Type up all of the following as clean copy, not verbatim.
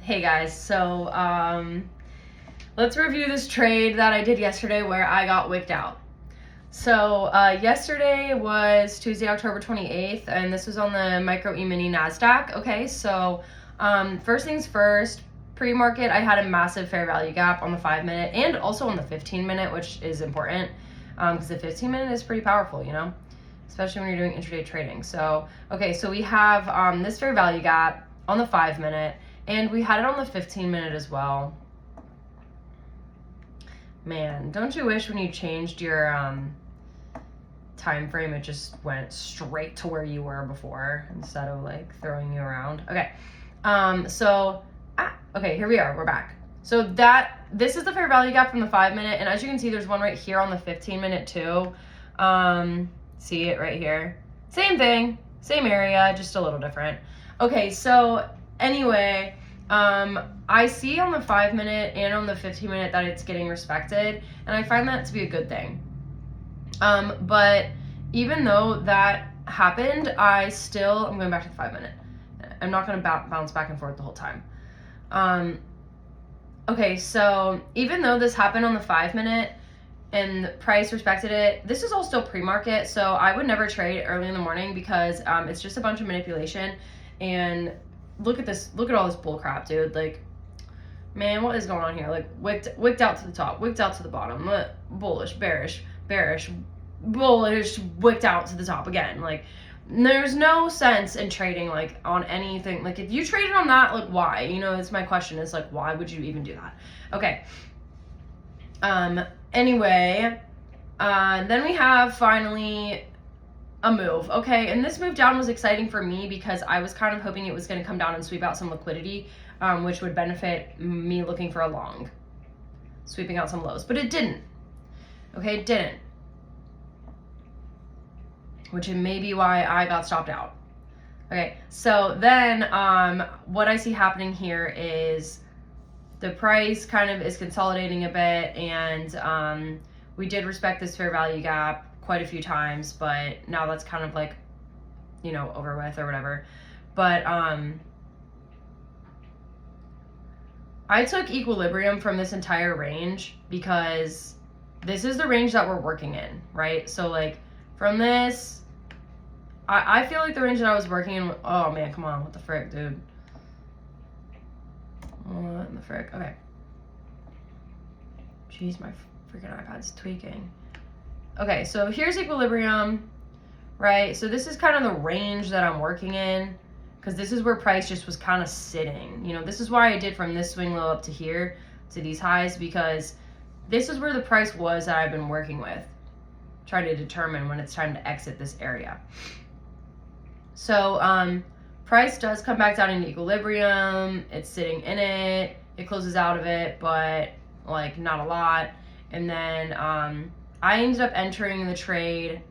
Hey guys, let's review this trade that I did yesterday where I got wicked out. So yesterday was Tuesday, October 28th, and this was on the Micro E-mini NASDAQ. Okay, so first things first, pre-market, I had a massive fair value gap on the 5-minute and also on the 15-minute, which is important because the 15-minute is pretty powerful, you know, especially when you're doing intraday trading. So, okay, so we have this fair value gap on the 5-minute, and we had it on the 15-minute as well. Man, don't you wish when you changed your time frame it just went straight to where you were before instead of like throwing you around? Okay. Okay, here we are. We're back. So this is the fair value gap from the 5-minute, and as you can see, there's one right here on the 15-minute too. See it right here. Same thing, same area, just a little different. Okay, so anyway, I see on the 5-minute and on the 15-minute that it's getting respected, and I find that to be a good thing. But even though that happened, I'm going back to the 5-minute. I'm not going to bounce back and forth the whole time. Okay, so even though this happened on the 5-minute and the price respected it, this is all still pre-market, so I would never trade early in the morning because it's just a bunch of manipulation. And look at this, look at all this bull crap, dude. Like, man, what is going on here? Like, wicked out to the top, wicked out to the bottom, bullish, bearish, bullish, wicked out to the top again. Like, there's no sense in trading like on anything. Like, if you traded on that, like, why? You know, it's my question. Is like, why would you even do that? Okay. Anyway, then we have finally a move. Okay, and this move down was exciting for me because I was kind of hoping it was going to come down and sweep out some liquidity, which would benefit me looking for a long, sweeping out some lows, but it didn't. Okay, it didn't, which may be why I got stopped out. Okay, so then what I see happening here is the price kind of is consolidating a bit, and we did respect this fair value gap quite a few times, but now that's kind of like, you know, over with or whatever. But I took equilibrium from this entire range because this is the range that we're working in, right? So like from this, I feel like the range that I was working in, oh man, come on, what the frick, dude? What in the frick? Okay. Jeez, my freaking iPad's tweaking. Okay, so here's equilibrium, right? So this is kind of the range that I'm working in because this is where price just was kind of sitting. You know, this is why I did from this swing low up to here to these highs, because this is where the price was that I've been working with, trying to determine when it's time to exit this area. So price does come back down into equilibrium. It's sitting in it. It closes out of it, but like not a lot. And then I ended up entering the trade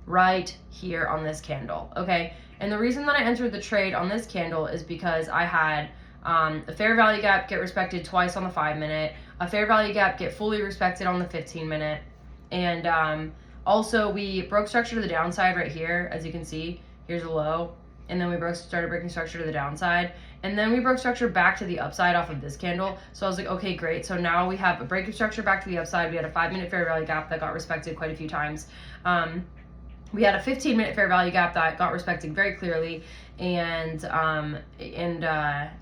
right here on this candle. Okay, and the reason that I entered the trade on this candle is because I had a fair value gap get respected twice on the 5-minute, a fair value gap get fully respected on the 15-minute, and also we broke structure to the downside right here. As you can see, here's a low, and then we started breaking structure to the downside, and then we broke structure back to the upside off of this candle. So I was like, okay, great. So now we have a break of structure back to the upside. We had a 5-minute fair value gap that got respected quite a few times. We had a 15-minute fair value gap that got respected very clearly, and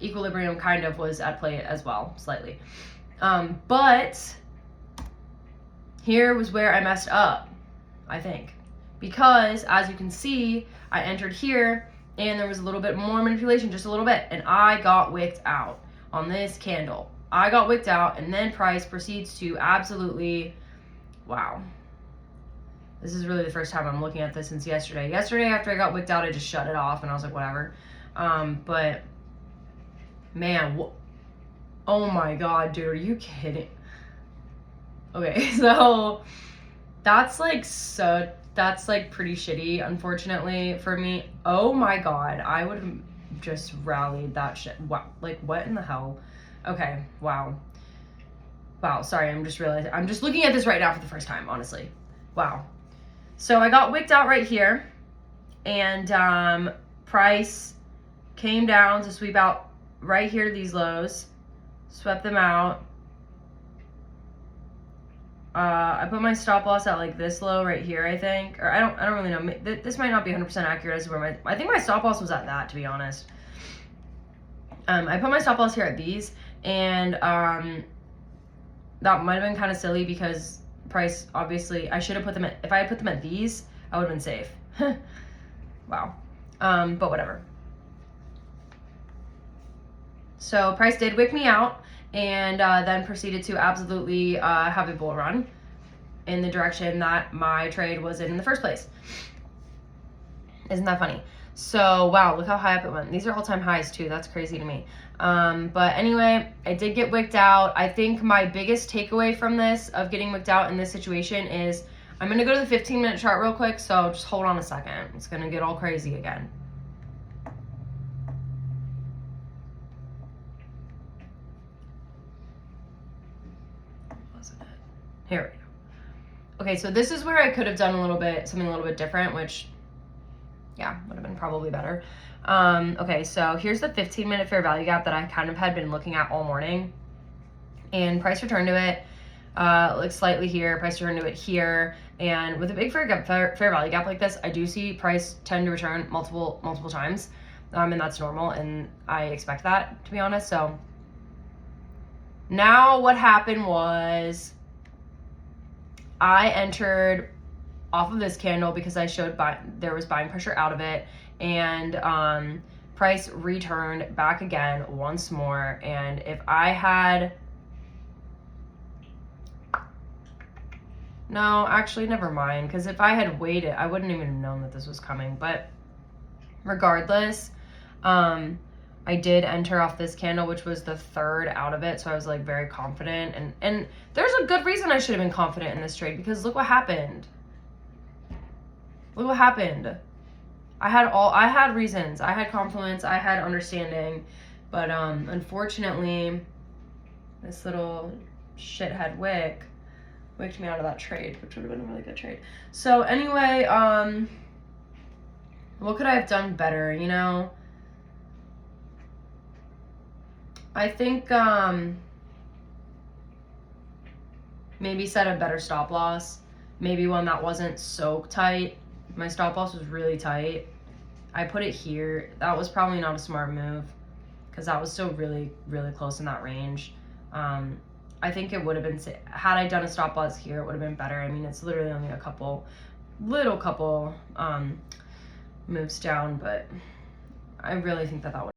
equilibrium kind of was at play as well, slightly. But here was where I messed up, I think, because as you can see, I entered here, and there was a little bit more manipulation, just a little bit, and I got wicked out on this candle. I got wicked out, and then price proceeds to absolutely, wow. This is really the first time I'm looking at this since yesterday. Yesterday, after I got wicked out, I just shut it off, and I was like, whatever. But, man, oh my god, dude, are you kidding? Okay, so that's like pretty shitty, unfortunately, for me. Oh my god, I would have just rallied that shit. Wow, like, what in the hell? Okay, wow. Wow, sorry, I'm just looking at this right now for the first time, honestly. Wow. So I got wicked out right here, and price came down to sweep out right here to these lows, swept them out. I put my stop loss at like this low right here, I think, or I don't really know. This might not be 100% accurate as to where I think my stop loss was at that, to be honest. I put my stop loss here at these, and that might have been kind of silly because price, obviously, I should have put them at, if I had put them at these, I would have been safe. Wow. But whatever. So price did wick me out, and then proceeded to absolutely have a bull run in the direction that my trade was in the first place. Isn't that funny? So, wow, look how high up it went. These are all-time highs, too. That's crazy to me. But anyway, I did get wicked out. I think my biggest takeaway from this, of getting wicked out in this situation, is I'm going to go to the 15-minute chart real quick, so just hold on a second. It's going to get all crazy again. Wasn't it? Here we go. Okay, so this is where I could have done something a little bit different, which, yeah, would have been probably better. Okay, so here's the 15-minute fair value gap that I kind of had been looking at all morning. And price returned to it, like slightly here, price returned to it here. And with a big fair value gap like this, I do see price tend to return multiple times. And that's normal, and I expect that, to be honest. So now what happened was I entered off of this candle because I showed there was buying pressure out of it, and price returned back again once more. And if I had, no, actually never mind, because if I had waited, I wouldn't even have known that this was coming. But regardless, I did enter off this candle, which was the third out of it, so I was like very confident, and there's a good reason I should have been confident in this trade, because look what happened. Look what happened. I had reasons. I had confidence. I had understanding. But unfortunately, this little shithead wicked me out of that trade, which would have been a really good trade. So anyway, what could I have done better, you know? I think maybe set a better stop loss. Maybe one that wasn't so tight. My stop loss was really tight. I put it here. That was probably not a smart move because that was still really, really close in that range. I think it would have been, had I done a stop loss here, it would have been better. I mean, it's literally only a little couple moves down, but I really think that would